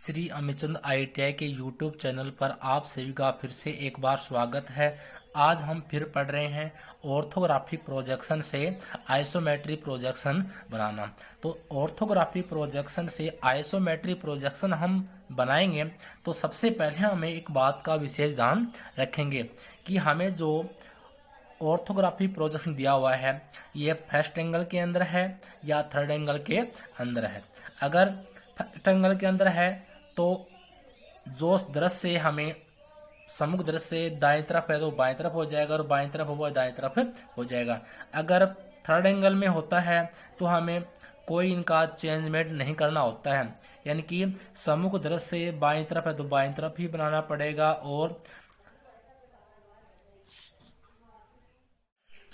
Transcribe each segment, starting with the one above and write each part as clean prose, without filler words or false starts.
Shri अमितचंद IITI के YouTube channel पर आप सभी का फिर से एक बार स्वागत है। आज हम फिर पढ़ रहे हैं ऑर्थोग्राफिक प्रोजेक्शन से आइसोमेट्रिक प्रोजेक्शन बनाना। तो ऑर्थोग्राफिक प्रोजेक्शन से आइसोमेट्रिक प्रोजेक्शन हम बनाएंगे तो सबसे पहले हमें एक बात का विशेष ध्यान रखेंगे कि हमें जो ऑर्थोग्राफिक प्रोजेक्शन दिया हुआ है ये फर्स्ट एंगल के अंदर है या थर्ड एंगल के अंदर है। अगर फर्स्ट एंगल के अंदर है तो जो दृश्य हमें सम्मुख दृश्य दाएं तरफ है तो बाएं तरफ हो जाएगा और बाएं तरफ होगा दाएं तरफ हो जाएगा। अगर थर्ड एंगल में होता है तो हमें कोई इनका चेंजमेंट नहीं करना होता है, यानी कि सम्मुख दृश्य बाएं तरफ है तो बाएं तरफ ही बनाना पड़ेगा और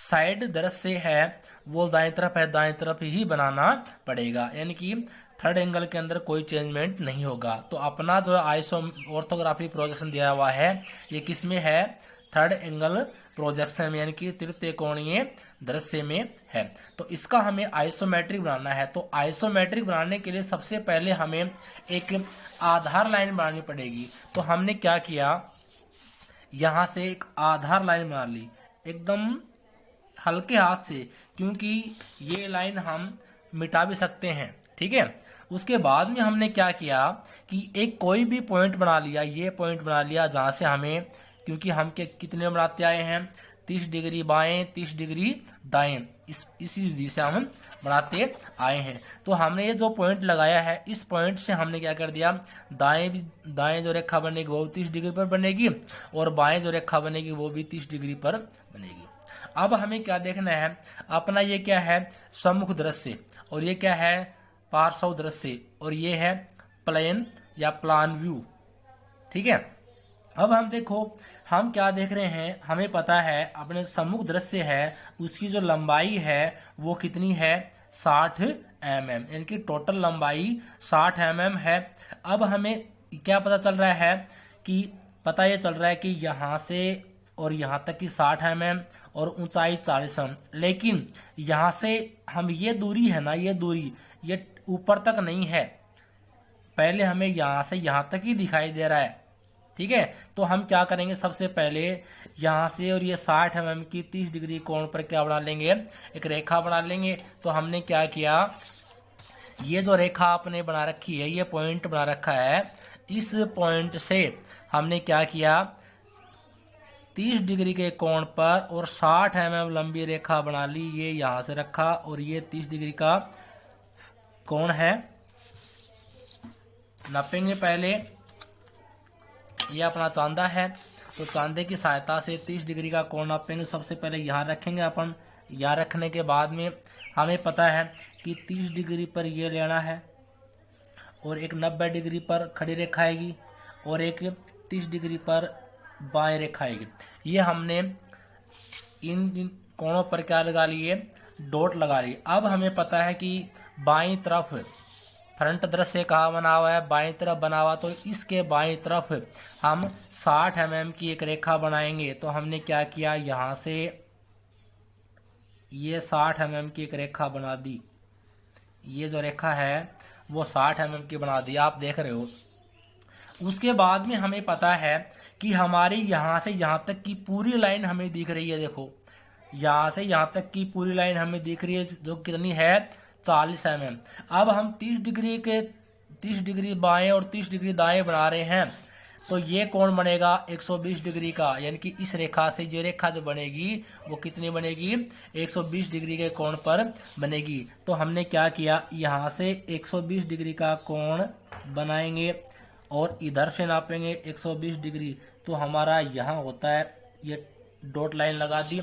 साइड दृश्य है वो दाएं तरफ है दाएं तरफ ही बनाना पड़ेगा, यानी कि थर्ड एंगल के अंदर कोई चेंजमेंट नहीं होगा। तो अपना जो ऑर्थोग्राफिक प्रोजेक्शन दिया हुआ है ये किस में है? थर्ड एंगल प्रोजेक्शन में, यानी कि तृतीय कोणीय दृश्य में है। तो इसका हमें आइसोमेट्रिक बनाना है। तो आइसोमेट्रिक बनाने के लिए सबसे पहले हमें एक आधार लाइन बनानी पड़ेगी। तो हमने क्या किया, यहां से एक आधार लाइन बना ली एकदम हल्के हाथ से, क्योंकि ये लाइन हम मिटा भी सकते हैं, ठीक है। उसके बाद में हमने क्या किया कि एक कोई भी पॉइंट बना लिया, ये पॉइंट बना लिया जहां से हमें, क्योंकि हम कितने बनाते आए हैं 30 डिग्री बाएं 30 डिग्री दाएं, इसी विधि से हम बनाते आए हैं। तो हमने ये जो पॉइंट लगाया है इस पॉइंट से हमने क्या कर दिया, दाएं जो रेखा बनेगी वो 30 डिग्री पर बनेगी और बाएं जो रेखा बनेगी वो भी 30 डिग्री पर बनेगी। अब हमें क्या देखना है, अपना ये क्या है सम्मुख दृश्य और ये क्या है पार्श्व दृश्य और ये है प्लेन या प्लान व्यू, ठीक है। अब हम देखो हम क्या देख रहे हैं, हमें पता है अपने सम्मुख दृश्य है उसकी जो लंबाई है वो कितनी है 60 mm, यानी कि टोटल लंबाई 60 mm है। अब हमें क्या पता चल रहा है कि पता ये चल रहा है कि यहाँ से और यहाँ तक की 60 mm और ऊंचाई 40 mm, लेकिन यहाँ से हम ये दूरी है ना, ये दूरी ये ऊपर तक नहीं है, पहले हमें यहाँ से यहाँ तक ही दिखाई दे रहा है, ठीक है। तो हम क्या करेंगे, सबसे पहले यहाँ से और ये 60 mm की 30 डिग्री कोण पर क्या बना लेंगे, एक रेखा बना लेंगे। तो हमने क्या किया, ये जो रेखा आपने बना रखी है ये पॉइंट बना रखा है, इस पॉइंट से हमने क्या किया 30 डिग्री के कोण पर और 60 mm लंबी रेखा बना ली, ये यहां से रखा और ये 30 डिग्री का कोण है। नापेंगे पहले, ये अपना चांदा है तो चांदे की सहायता से 30 डिग्री का कोण नापेंगे। सबसे पहले यहाँ रखेंगे अपन, यहाँ रखने के बाद में हमें पता है कि 30 डिग्री पर ये लेना है और एक 90 डिग्री पर खड़ी रेखा आएगी और एक 30 डिग्री पर बाएं रेखा आएगी। ये हमने इन कोणों पर क्या लगा लिए, डॉट लगा लिए। अब हमें पता है कि बाईं तरफ फ्रंट दृश्य कहाँ बना हुआ है, बाईं तरफ बना हुआ, तो इसके बाईं तरफ हम 60 mm की एक रेखा बनाएंगे। तो हमने क्या किया, यहाँ से ये 60 mm की एक रेखा बना दी, ये जो रेखा है वो 60 mm की बना दी, आप देख रहे हो। उसके बाद में हमें पता है कि हमारी यहाँ से यहाँ तक की पूरी लाइन हमें दिख रही है, देखो यहाँ से यहाँ तक की पूरी लाइन हमें दिख रही है जो कितनी है 40 mm। अब हम 30 डिग्री बाएं और 30 डिग्री दाएं बना रहे हैं, तो ये कोण बनेगा 120 डिग्री का, यानी कि इस रेखा से ये रेखा जो बनेगी वो कितनी बनेगी 120 डिग्री के कोण पर बनेगी। तो हमने क्या किया, यहाँ से 120 डिग्री का कोण बनाएंगे और इधर से नापेंगे 120 डिग्री। तो हमारा यहाँ होता है, ये डॉट लाइन लगा दी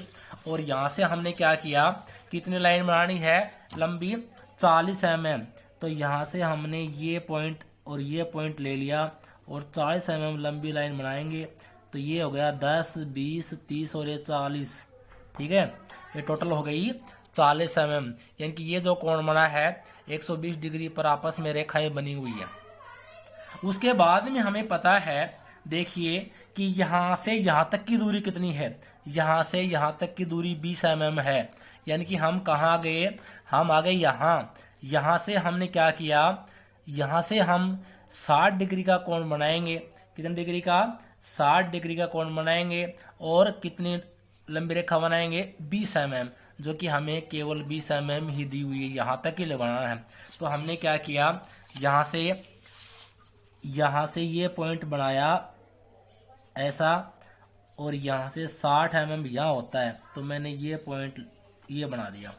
और यहाँ से हमने क्या किया, कितनी लाइन बनानी है लंबी 40 mm। तो यहाँ से हमने ये पॉइंट और ये पॉइंट ले लिया और 40 mm लंबी लाइन बनाएंगे। तो ये हो गया 10 20 30 और ये 40, ठीक है। ये टोटल हो गई 40 mm, यानी कि ये जो कोण बना है 120 डिग्री पर आपस में रेखाएं बनी हुई है। उसके बाद में हमें पता है, देखिए कि यहाँ से यहाँ तक की दूरी कितनी है, यहाँ से यहाँ तक की दूरी 20 mm है, यानी कि हम कहाँ गए, हम आ गए यहाँ। यहाँ से हमने क्या किया, यहाँ से हम 60 डिग्री का कोण बनाएंगे। कितने डिग्री का? 60 डिग्री का कोण बनाएंगे। और कितनी लंबी रेखा बनाएंगे? 20 mm, जो कि हमें केवल 20 mm ही दी हुई है, यहाँ तक ही लगाना है। तो हमने क्या किया, यहाँ से ये पॉइंट बनाया ऐसा, और यहाँ से 60 mm यहाँ होता है, तो मैंने ये पॉइंट ये बना दिया।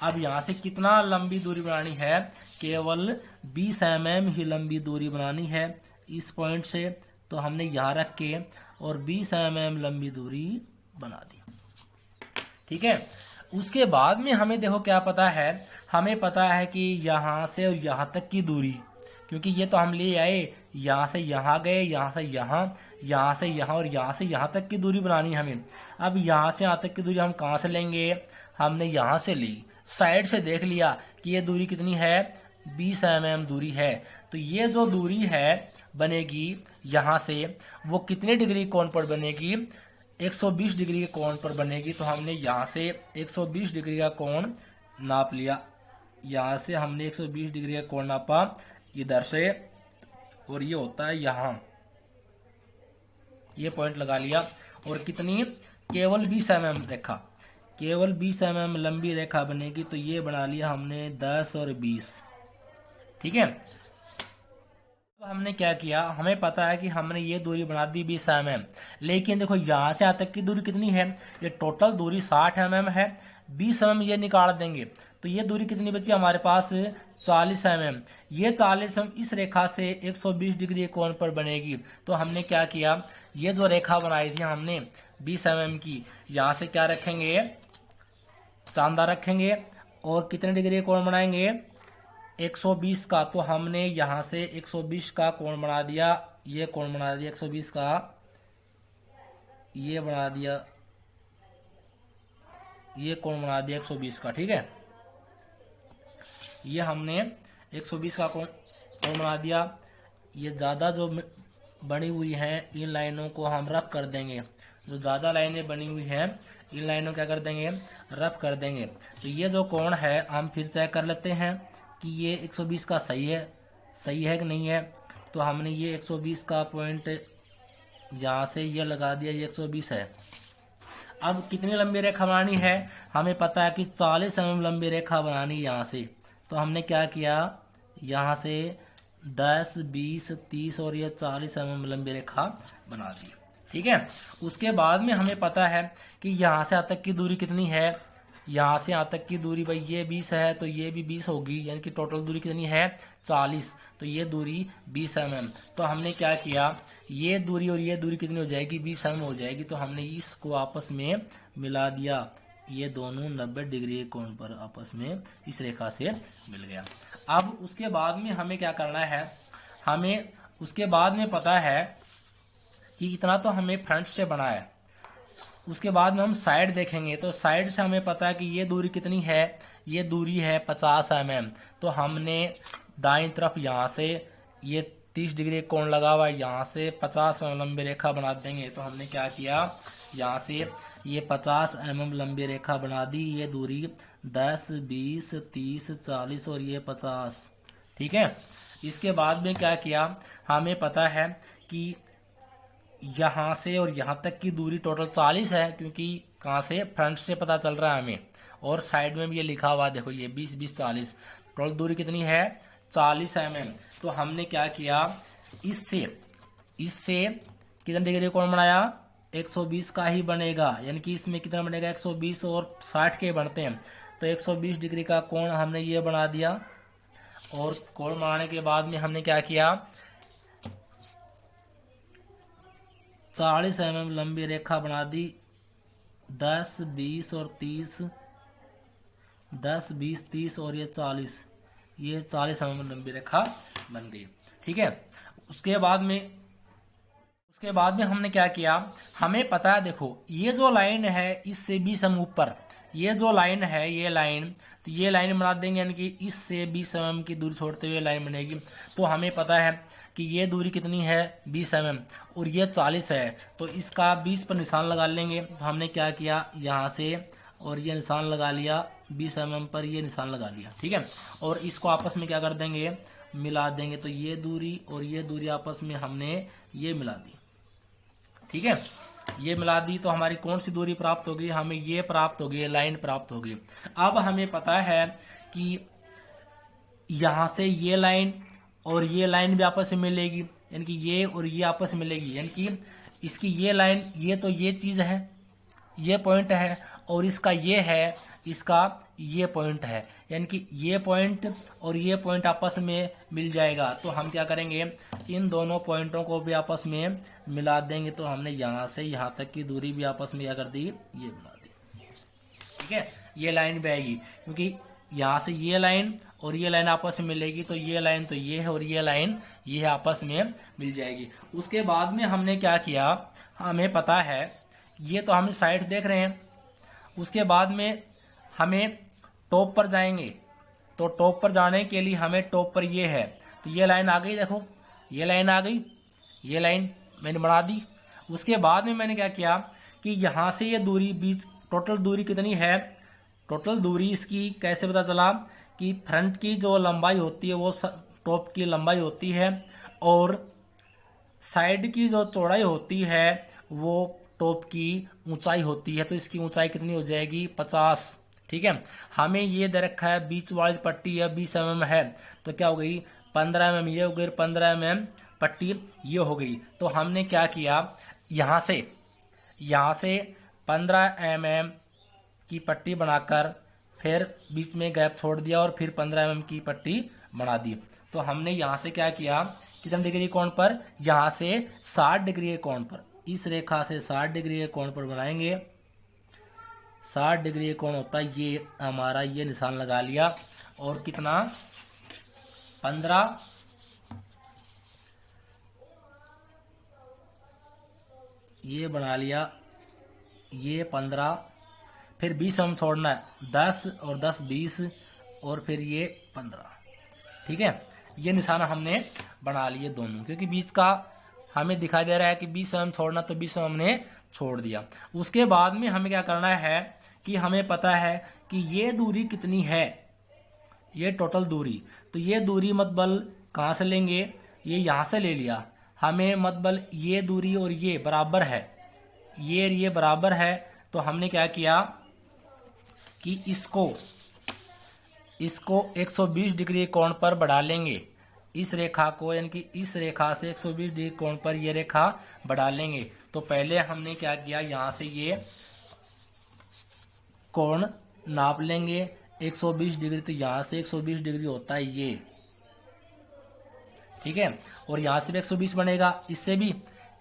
अब यहाँ से कितना लंबी दूरी बनानी है? केवल 20 mm ही लंबी दूरी बनानी है इस पॉइंट से। तो हमने यहाँ रख के और 20 mm लंबी दूरी बना दी। ठीक है। उसके बाद में हमें देखो क्या पता है, हमें पता है कि यहाँ से और यहाँ तक की दूरी, क्योंकि ये तो हम ले आए, यहाँ से यहाँ गए, यहाँ से यहाँ, यहाँ से यहाँ और यहाँ से यहाँ तक की दूरी बनानी है हमें। अब यहाँ से यहाँ तक की दूरी हम कहाँ से लेंगे? हमने यहाँ से ली, साइड से देख लिया कि ये दूरी कितनी है, 20 mm दूरी है। तो ये जो दूरी है बनेगी यहाँ से, वो कितने डिग्री कोण पर बनेगी? 120 डिग्री के कोण पर बनेगी। तो हमने यहाँ से 120 डिग्री का कोण नाप लिया, यहाँ से हमने 120 डिग्री का कोण नापा इधर से, और ये होता है यहाँ, ये पॉइंट लगा लिया। और कितनी? केवल 20 mm रेखा, केवल 20 mm लंबी रेखा बनेगी। तो ये बना लिया हमने 10 और 20। ठीक है। अब हमने क्या किया, हमें पता है कि हमने ये दूरी बना दी 20 mm, लेकिन देखो यहाँ से यहाँ तक की दूरी कितनी है? ये टोटल दूरी 60 mm है, 20 mm ये निकाल देंगे तो ये दूरी कितनी बची हमारे पास? 40 mm। ये 40 mm इस रेखा से 120 डिग्री कोण पर बनेगी। तो हमने क्या किया, ये जो रेखा बनाई थी हमने 20 mm की, यहाँ से क्या रखेंगे? चांदा रखेंगे, और कितने डिग्री कोण बनाएंगे? 120 का। तो हमने यहाँ से 120 का कोण बना दिया, ये कोण बना दिया 120 का, ये बना दिया, ये कोण बना दिया 120 का। ठीक है, ये हमने 120 का कोण बना दिया। ये ज़्यादा जो बनी हुई हैं इन लाइनों को हम रफ कर देंगे, जो ज़्यादा लाइनें बनी हुई हैं इन लाइनों क्या कर देंगे? रफ कर देंगे। तो ये जो कोण है हम फिर चेक कर लेते हैं कि ये 120 का सही है कि नहीं है। तो हमने ये 120 का पॉइंट यहाँ से ये लगा दिया, ये 120 है। अब कितनी लंबी रेखा बनानी है? हमें पता है कि 40 mm लंबी रेखा बनानी यहाँ से। तो हमने क्या किया, यहाँ से 10, 20, 30 और ये 40 mm लंबी रेखा बना दी। ठीक है। उसके बाद में हमें पता है कि यहाँ से यहाँ तक की दूरी कितनी है, यहाँ से यहाँ तक की दूरी भाई ये 20 है, तो ये भी 20 होगी, यानी कि टोटल दूरी कितनी है? 40। तो ये दूरी 20 mm। तो हमने क्या किया, ये दूरी और ये दूरी कितनी हो जाएगी? 20 mm हो जाएगी। तो हमने इसको आपस में मिला दिया, ये दोनों 90 डिग्री कोण पर आपस में इस रेखा से मिल गया। अब उसके बाद में हमें क्या करना है, हमें उसके बाद में पता है कि इतना तो हमें फ्रंट से बना है। उसके बाद में हम साइड देखेंगे, तो साइड से हमें पता है कि ये दूरी कितनी है, ये दूरी है 50 mm। तो हमने दाईं तरफ यहाँ से ये 30 डिग्री कोण लगा हुआ है, यहाँ से 50 mm लंबी रेखा बना देंगे। तो हमने क्या किया, यहाँ से ये 50 mm लंबी रेखा बना दी, ये दूरी 10, 20, 30, 40 और ये 50। ठीक है। इसके बाद में क्या किया, हमें पता है कि यहाँ से और यहाँ तक की दूरी टोटल 40 है, क्योंकि कहाँ से? फ्रंट से पता चल रहा है हमें, और साइड में भी ये लिखा हुआ देखो, ये 20, 20, 40, टोटल दूरी कितनी है? 40 mm। तो हमने क्या किया, इससे कितने डिग्री कोण बनाया? 120 का ही बनेगा, यानी कि इसमें कितना बनेगा? 120 और 60 के बनते हैं। तो 120 डिग्री का कोण हमने ये बना दिया, और कोण बनाने के बाद में हमने क्या किया, 40 mm लंबी रेखा बना दी, 10, 20 और 30, 10, 20, 30 और ये 40, ये 40 mm लंबी रेखा बन गई। ठीक है। उसके बाद में हमने क्या किया, हमें पता है देखो, ये जो लाइन है इससे 20 mm ऊपर, ये जो लाइन है ये लाइन, तो ये लाइन बना देंगे, यानी कि इससे 20 mm की दूरी छोड़ते हुए लाइन बनेगी। तो हमें पता है कि ये दूरी कितनी है? 20 mm, और ये 40 है। तो इसका 20 पर निशान लगा लेंगे। तो हमने क्या किया, यहाँ से और ये निशान लगा लिया, 20 mm पर ये निशान लगा लिया। ठीक है। और इसको आपस में क्या कर देंगे? मिला देंगे तो ये दूरी और ये दूरी आपस में हमने ये मिला दी। ठीक है, ये मिला दी तो हमारी कौन सी दूरी प्राप्त होगी, हमें ये प्राप्त होगी, ये लाइन प्राप्त होगी। अब हमें पता है कि यहां से ये लाइन और ये लाइन भी आपस में मिलेगी, यानी कि ये और ये आपस में मिलेगी, यानी कि इसकी ये लाइन, ये तो ये चीज है, ये पॉइंट है, और इसका ये है, इसका ये पॉइंट है, यानी कि ये पॉइंट और ये पॉइंट आपस में मिल जाएगा। तो हम क्या करेंगे, इन दोनों पॉइंटों को भी आपस में मिला देंगे। तो हमने यहां से यहां तक की दूरी भी आपस में क्या कर दी, ये बना दी। ठीक है, ये लाइन भी आएगी, क्योंकि यहां से ये लाइन और ये लाइन आपस में मिलेगी, तो ये लाइन तो ये है और ये लाइन ये आपस में मिल जाएगी। उसके बाद में हमने क्या किया, हमें पता है, ये तो हम साइड देख रहे हैं। उसके बाद में हमें टॉप पर जाएंगे, तो टॉप पर जाने के लिए हमें टॉप पर ये है, तो ये लाइन आ गई, देखो ये लाइन आ गई, ये लाइन मैंने बना दी। उसके बाद में मैंने क्या किया कि यहां से ये दूरी बीच, टोटल दूरी कितनी है, टोटल दूरी इसकी कैसे पता चला कि फ्रंट की जो लंबाई होती है वो टॉप की लंबाई होती है, और साइड की जो चौड़ाई होती है वो टॉप की ऊंचाई होती है। तो इसकी ऊंचाई कितनी हो जाएगी, 50। ठीक है, हमें ये दे रखा है बीच वाली पट्टी है 20 mm है, तो क्या हो गई 15 mm, ये हो गई 15 mm पट्टी ये हो गई। तो हमने क्या किया, यहां से 15 mm की पट्टी बनाकर फिर बीच में गैप छोड़ दिया और फिर 15 mm की पट्टी बना दी। तो हमने यहां से क्या किया, कितने डिग्री कोण पर, यहां से 60 डिग्री कोण पर, इस रेखा से 60 डिग्री कोण पर बनाएंगे। 60 डिग्री कोण होता है ये हमारा, ये निशान लगा लिया, और कितना 15, ये बना लिया, ये 15, फिर 20 हम छोड़ना है, 10 और 10 20, और फिर ये 15। ठीक है, ये निशान हमने बना लिए दोनों, क्योंकि बीच का हमें दिखाई दे रहा है कि 20 mm छोड़ना, तो 20 हमने छोड़ दिया। उसके बाद में हमें क्या करना है कि हमें पता है कि ये दूरी कितनी है, ये टोटल दूरी, तो ये दूरी मतबल कहां से लेंगे, ये यहां से ले लिया। हमें मतबल ये दूरी और ये बराबर है, ये बराबर है, तो हमने क्या किया कि इसको 120 डिग्री कोण पर बढ़ा लेंगे, इस रेखा को, यानी कि इस रेखा से 120 डिग्री कोण पर ये रेखा बढ़ा लेंगे। तो पहले हमने क्या किया, यहां से ये कोण नाप लेंगे 120 डिग्री, तो यहां से 120 डिग्री होता है ये। ठीक है, और यहां से भी 120 बनेगा, इससे भी,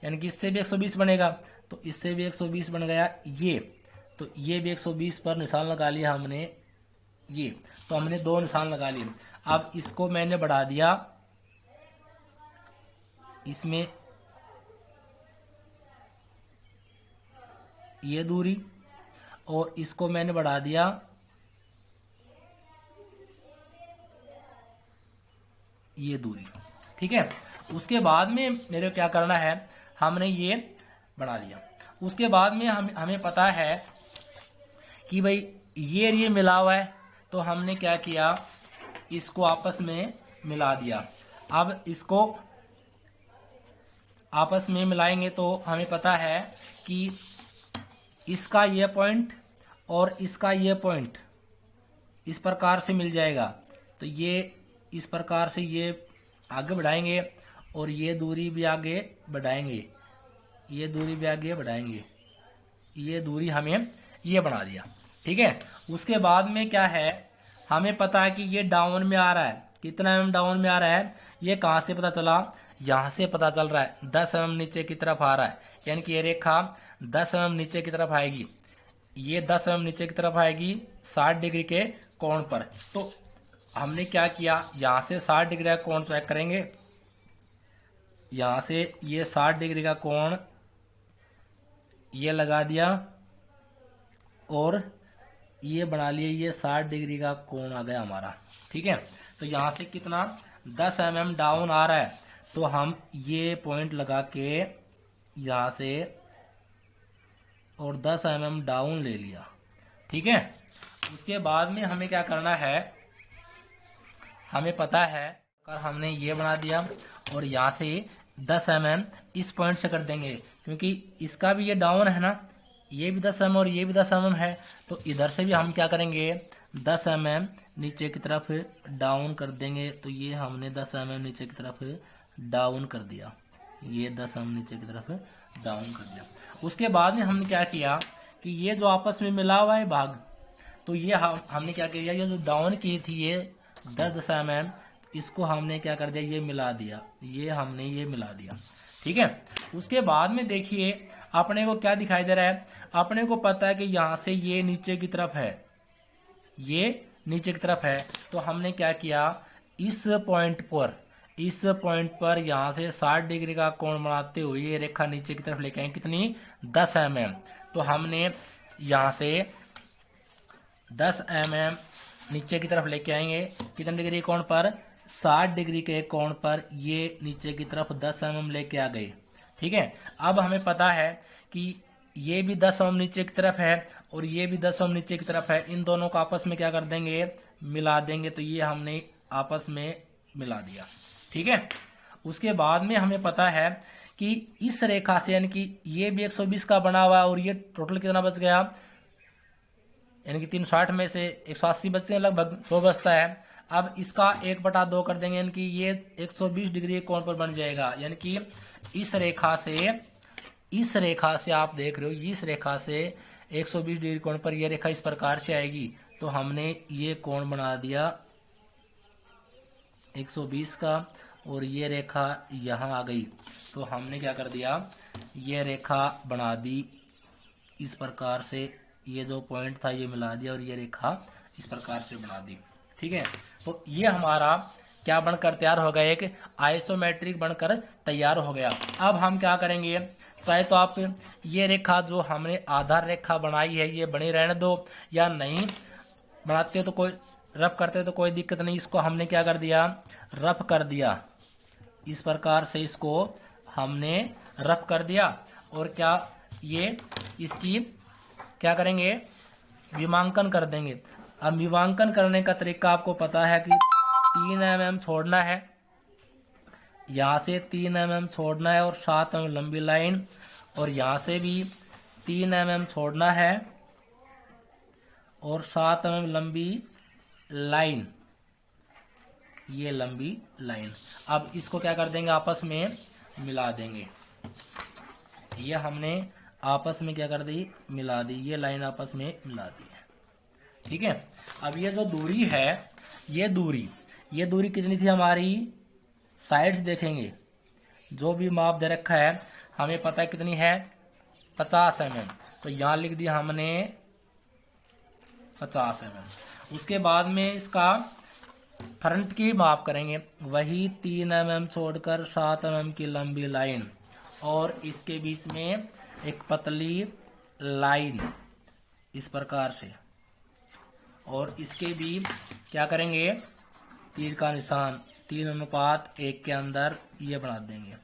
यानी कि इससे भी 120 बनेगा, तो इससे भी 120 बन गया ये, तो ये भी 120 पर निशान लगा लिया हमने ये। तो हमने दो निशान लगा लिए। अब इसको मैंने बढ़ा दिया, इसमें ये दूरी, और इसको मैंने बढ़ा दिया ये दूरी। ठीक है, उसके बाद में मेरे क्या करना है, हमने ये बना लिया। उसके बाद में हमें पता है कि भाई ये मिला हुआ है, तो हमने क्या किया, इसको आपस में मिला दिया। अब इसको आपस में मिलाएंगे तो हमें पता है कि इसका ये पॉइंट और इसका ये पॉइंट इस प्रकार से मिल जाएगा। तो ये इस प्रकार से ये आगे बढ़ाएंगे और ये दूरी भी आगे बढ़ाएंगे, ये दूरी भी आगे बढ़ाएंगे, ये दूरी हमें ये बना दिया। ठीक है, उसके बाद में क्या है, हमें पता है कि ये डाउन में आ रहा है, कितना mm डाउन में आ रहा है, ये कहां से पता चला, यहां से पता चल रहा है 10 mm नीचे की तरफ आ रहा है, यानी कि ये रेखा 10 mm नीचे की तरफ आएगी, ये 10 mm नीचे की तरफ आएगी 60 डिग्री के कोण पर। तो हमने क्या किया, यहां से 60 डिग्री का कोण चेक करेंगे, यहां से ये 60 डिग्री का कोण ये लगा दिया और ये बना लिए, ये 60 डिग्री का कोण आ गया हमारा। ठीक है, तो यहां से कितना 10 mm डाउन आ रहा है, तो हम ये पॉइंट लगा के यहां से और 10 mm डाउन ले लिया। ठीक है, उसके बाद में हमें क्या करना है, हमें पता है कर हमने ये बना दिया और यहाँ से 10 mm इस पॉइंट से कर देंगे, क्योंकि इसका भी ये डाउन है ना, ये भी 10 mm और ये भी 10 mm है, तो इधर से भी हम क्या करेंगे 10 mm नीचे की तरफ डाउन कर देंगे। तो ये हमने 10 mm नीचे की तरफ डाउन कर दिया, ये 10 mm नीचे की तरफ डाउन कर दिया। उसके बाद में हमने क्या किया कि ये जो आपस में मिला हुआ है भाग, तो ये हमने क्या किया, ये जो डाउन की थी ये 10 mm, इसको हमने क्या कर दिया, ये मिला दिया, ये हमने ये मिला दिया। ठीक है, उसके बाद में देखिए अपने को क्या दिखाई दे रहा है, अपने को पता है कि यहाँ से ये नीचे की तरफ है, ये नीचे की तरफ है, तो हमने क्या किया इस पॉइंट पर यहाँ से 60 डिग्री का कोण बनाते हुए ये रेखा नीचे की तरफ लेके आए, कितनी 10 mm। तो हमने यहाँ से 10 mm नीचे की तरफ लेके आएंगे, कितने डिग्री कोण पर, 60 डिग्री के कोण पर ये नीचे की तरफ 10 mm लेके आ गए। ठीक है, अब हमें पता है कि ये भी 10 mm नीचे की तरफ है और ये भी 10 mm नीचे की तरफ है, इन दोनों को आपस में क्या कर देंगे, मिला देंगे। तो ये हमने आपस में मिला दिया। ठीक है, उसके बाद में हमें पता है कि इस रेखा से, यानी कि ये भी 120 का बना हुआ है और ये टोटल कितना बच गया, यानी कि 360 में से 180 बचते हैं, लगभग 100 बचता है। अब इसका 1/2 कर देंगे, यानी कि ये 120 डिग्री कोण पर बन जाएगा। यानी कि इस रेखा से आप देख रहे हो, इस रेखा से 120 डिग्री कोण पर ये रेखा इस प्रकार से आएगी। तो हमने ये कोण बना दिया 120 का और ये रेखा यहाँ आ गई, तो हमने क्या कर दिया, ये रेखा बना दी इस प्रकार से, ये जो पॉइंट था ये मिला दिया और ये रेखा इस प्रकार से बना दी। ठीक है, तो ये हमारा क्या बनकर तैयार हो गया, एक आइसोमेट्रिक बनकर तैयार हो गया। अब हम क्या करेंगे, चाहे तो आप ये रेखा जो हमने आधार रेखा बनाई है ये बनी रहने दो, या नहीं बनाते हो तो कोई रफ करते तो कोई दिक्कत नहीं। इसको हमने क्या कर दिया, रफ कर दिया, इस प्रकार से इसको हमने रफ कर दिया। और क्या ये इसकी क्या करेंगे, विमांकन कर देंगे। अब विमांकन करने का तरीका आपको पता है कि 3 mm छोड़ना है, यहाँ से 3 mm छोड़ना है और 7 mm लंबी लाइन, और यहाँ से भी 3 mm छोड़ना है और 7 mm लंबी लाइन, ये लंबी लाइन। अब इसको क्या कर देंगे, आपस में मिला देंगे। ये हमने आपस में क्या कर दी, मिला दी, ये लाइन आपस में मिला दी है। ठीक है, अब ये जो दूरी है, ये दूरी कितनी थी हमारी, साइड्स देखेंगे, जो भी माप दे रखा है हमें पता है कितनी है, 50 mm। तो यहाँ लिख दिया हमने 50 mm। उसके बाद में इसका फ्रंट की माप करेंगे, वही 3 mm छोड़कर 7 mm की लंबी लाइन, और इसके बीच में एक पतली लाइन इस प्रकार से, और इसके भी क्या करेंगे, तीर का निशान 3:1 के अंदर ये बना देंगे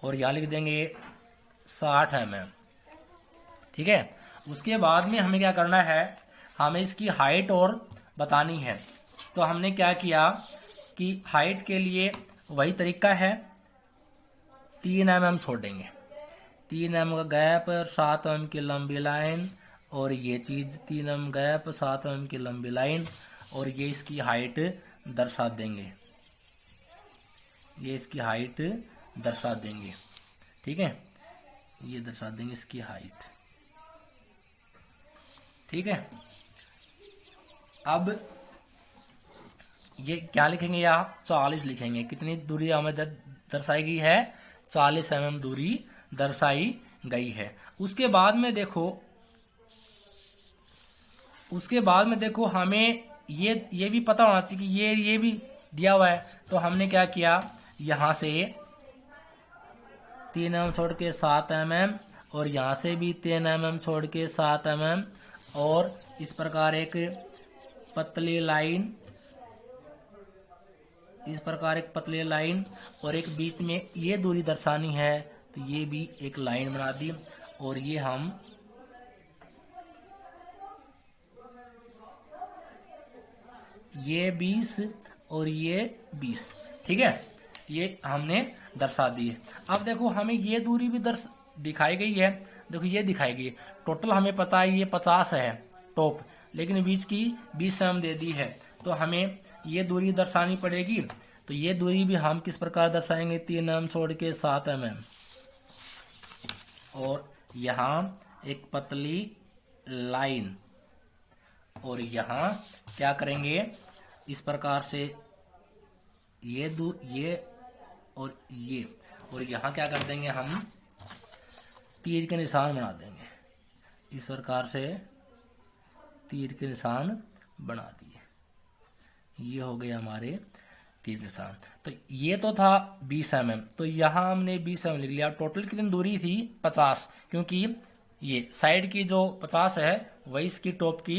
और यहाँ लिख देंगे 60 mm। ठीक है, उसके बाद में हमें क्या करना है, हमें इसकी हाइट और बतानी है। तो हमने क्या किया कि हाइट के लिए वही तरीका है, 3 mm छोड़ेंगे, 3 mm का गैप, 7 mm की लंबी लाइन, और ये चीज 3 mm गैप, 7 mm की लंबी लाइन, और ये इसकी हाइट दर्शा देंगे, ये इसकी हाइट दर्शा देंगे। ठीक है, ये दर्शा देंगे इसकी हाइट। ठीक है, अब ये क्या लिखेंगे, यहाँ 40 लिखेंगे। कितनी दूरी हमें दर्शाई गई है, 40 mm दूरी दर्शाई गई है। उसके बाद में देखो हमें ये भी पता होना चाहिए कि ये भी दिया हुआ है। तो हमने क्या किया, यहाँ से 3 mm छोड़ के 7 mm, और यहाँ से भी 3 mm छोड़ के 7 mm, और इस प्रकार एक पतली लाइन, इस प्रकार एक पतली लाइन, और एक बीच में ये दूरी दर्शानी है, तो ये भी एक लाइन बना दी, और ये हम ये 20 और ये 20, ठीक है, ये हमने दर्शा दी है। अब देखो हमें ये दूरी भी दिखाई गई है, देखो ये दिखाई गई है। टोटल हमें पता है ये 50 है टॉप, लेकिन बीच की 20 mm दे दी है, तो हमें ये दूरी दर्शानी पड़ेगी। तो ये दूरी भी हम किस प्रकार दर्शाएंगे, 3 mm छोड़ के 7 mm, और यहाँ एक पतली लाइन, और यहाँ क्या करेंगे इस प्रकार से ये और ये, और यहाँ क्या कर देंगे हम तीर के निशान बना देंगे, इस प्रकार से तीर के निशान बना दिए। ये हो गए हमारे तीर के निशान। तो ये तो था 20 mm, तो यहाँ हमने 20 mm लिख लिया। टोटल कितनी दूरी थी 50, क्योंकि ये साइड की जो 50 है वही इसकी टॉप की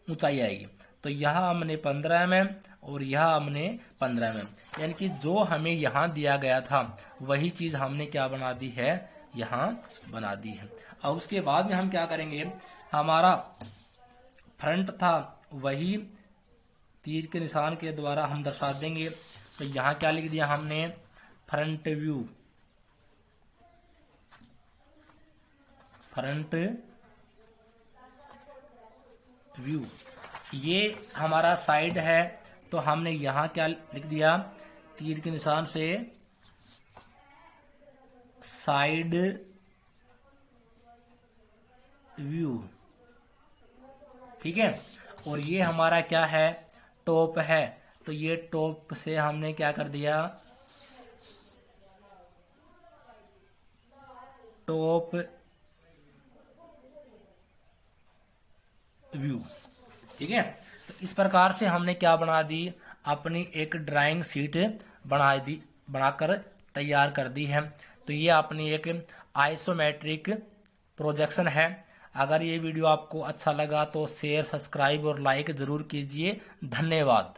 ऊंचाई आएगी। तो यहाँ हमने 15 mm और यहाँ हमने 15 mm, यानी कि जो हमें यहाँ दिया गया था वही चीज हमने क्या बना दी है, यहाँ बना दी है। और उसके बाद में हम क्या करेंगे, हमारा फ्रंट था वही तीर के निशान के द्वारा हम दर्शा देंगे। तो यहाँ क्या लिख दिया हमने, फ्रंट व्यू, फ्रंट व्यू। ये हमारा साइड है, तो हमने यहाँ क्या लिख दिया, तीर के निशान से साइड व्यू, ठीक है। और ये हमारा क्या है, टॉप है, तो ये टॉप से हमने क्या कर दिया, टॉप व्यू, ठीक है। तो इस प्रकार से हमने क्या बना दी, अपनी एक ड्राइंग शीट बनाकर तैयार कर दी है। तो ये अपनी एक आइसोमेट्रिक प्रोजेक्शन है। अगर ये वीडियो आपको अच्छा लगा तो शेयर, सब्सक्राइब और लाइक जरूर कीजिए। धन्यवाद।